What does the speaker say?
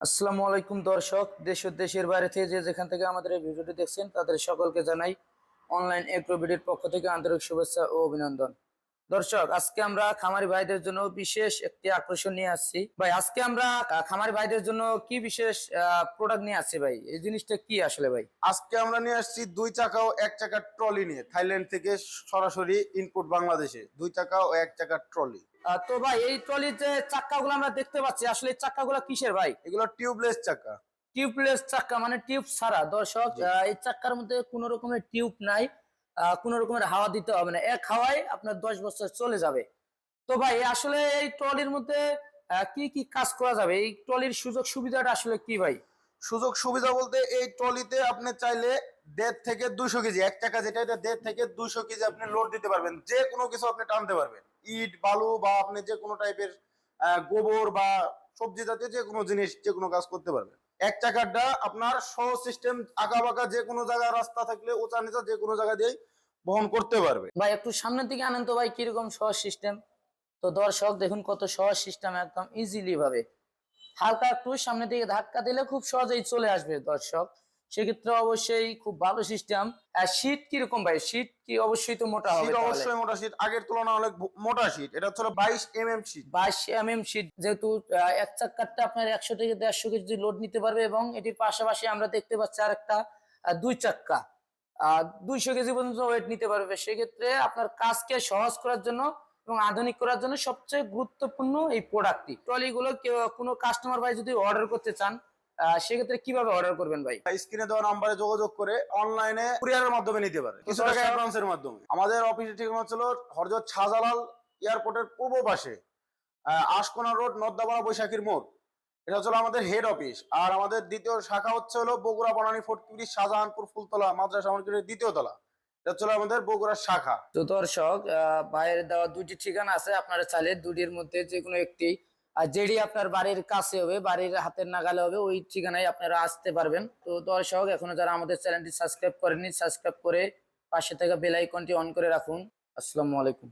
আসসালামু আলাইকুম দর্শক, দেশ ও দেশের বাইরে থেকে যে যেখান থেকে আমাদের এই ভিডিওটি দেখছেন তাদের সকলকে জানাই অনলাইন এগ্রো বিডির পক্ষ থেকে আন্তরিক শুভেচ্ছা ও অভিনন্দন। দর্শক, আজকে আমরা খামারি ভাইদের জন্য বিশেষ একটি আকর্ষণ নিয়ে আসছি। ভাই, আজকে আমরা খামারি ভাইদের জন্য কি বিশেষ প্রোডাক্ট নিয়ে আসছি ভাই? এই জিনিসটা কি আসলে ভাই? আজকে আমরা নিয়ে আসছি 2 চাকা ও 1 চাকার ট্রলি নিয়ে, থাইল্যান্ড থেকে সরাসরি ইনপুট বাংলাদেশে 2 চাকা ও 1 চাকার ট্রলি। তো ভাই, এই ট্রলির যে চাক্কাগুলো আমরা দেখতে পাচ্ছি, আসলে এই চাক্কাগুলো কিসের ভাই? এগুলো টিউবলেস চাকা। টিউবলেস চাক্কা, মানে টিউব ছাড়া। দর্শক, এই চাক্কার মধ্যে কোনো রকমের টিউব নাই, কোনো রকমের হাওয়া দিতে হবে না, এক হাওয়ায় আপনার 10 বছর চলে যাবে। তো ভাই, আসলে এই ট্রলির মধ্যে কি কি কাজ করা যাবে? এই ট্রলির সুযোগ সুবিধাটা আসলে কি ভাই? সুযোগ সুবিধা বলতে এই ট্রলিতে আপনি চাইলে 1.5 থেকে 200 কেজি, 1 চাকা যেটা, এটা 1.5 থেকে 200 কেজি আপনি লোড দিতে পারবেন। যে কোনো কিছু আপনি টানতে পারবেন, ইট বালু বা আপনি যে কোনো টাইপের গোবর বা সবজি জাতীয় যে কোনো জিনিস, যে কোনো কাজ করতে পারবেন। 1 চাকাটা আপনার সহজ সিস্টেম, আঁকা বাঁকা যে কোনো জায়গায় রাস্তা থাকলে উঁচা নিচা যে কোনো জায়গা দিয়ে বহন করতে পারবে। ভাই, একটু সামনের দিকে আনেন তো ভাই, কিরকম সহজ সিস্টেম। তো দর্শক দেখুন কত সহজ সিস্টেম, একদম ইজিলি ভাবে হালকা একটু সামনের দিকে ধাক্কা দিলে খুব সহজেই চলে আসবে। দর্শক, সেক্ষেত্রে অবশ্যই খুব ভালো সিস্টেম। শীট কিরকম ভাই? শীট কি অবশ্যই তো মোটা হবে? শীট তাহলে অবশ্যই মোটা শীট, আগের তুলনায় অনেক মোটা শীট। এটা হচ্ছে 22 mm শীট। 22 mm শীট, যেহেতু এক চাক্কারটা আপনার 100 থেকে 150 কেজি লোড নিতে পারবে, এবং এটির পাশাপাশি আমরা দেখতে পাচ্ছি আর একটা 2 চাক্কা 200 কেজি পর্যন্ত ওয়েট নিতে পারবে। সেক্ষেত্রে আপনার কাজকে সহজ করার জন্য এবং আধুনিক করার জন্য সবচেয়ে গুরুত্বপূর্ণ এই প্রোডাক্টটি। ট্রলিগুলো কোনো কাস্টমার ভাই যদি অর্ডার করতে চান, সেক্ষেত্রে কিভাবে অর্ডার করবেন ভাই? স্ক্রিনে দেওয়া নাম্বারে যোগাযোগ করে অনলাইনে কুরিয়ারের মাধ্যমে নিতে পারে, কিছু টাকা অ্যাডভান্সের মাধ্যমে। আমাদের অফিসের ঠিকানা ছিল হযরত শাহজালাল এয়ারপোর্টের পূর্ব পাশে, আশকোনা রোড, নর্দাপাড়া, বৈশাখীর মোড়। এটা হচ্ছে আমাদের হেড অফিস। আর আমাদের দ্বিতীয় শাখা হচ্ছে বগুড়া বনানী ফোর্ট শাহজাহানপুর ফুলতলা মাদ্রাসা মার্কেটের দ্বিতীয় তলা। এটা হচ্ছে আমাদের বগুড়ার শাখা। তো দর্শক, বাইরে দেওয়া দুটি ঠিকানা আছে, আপনারা চাইলে দুটির মধ্যে যে কোনো একটি, আর যেটি আপনার বাড়ির কাছে হবে, বাড়ির হাতের নাগালে হবে, ওই ঠিকানায় আপনারা আসতে পারবেন। তো দর্শক, এখনো যারা আমাদের চ্যানেলটি সাবস্ক্রাইব করেননি, সাবস্ক্রাইব করে পাশে থাকা বেল আইকনটি অন করে রাখুন। আসসালামু আলাইকুম।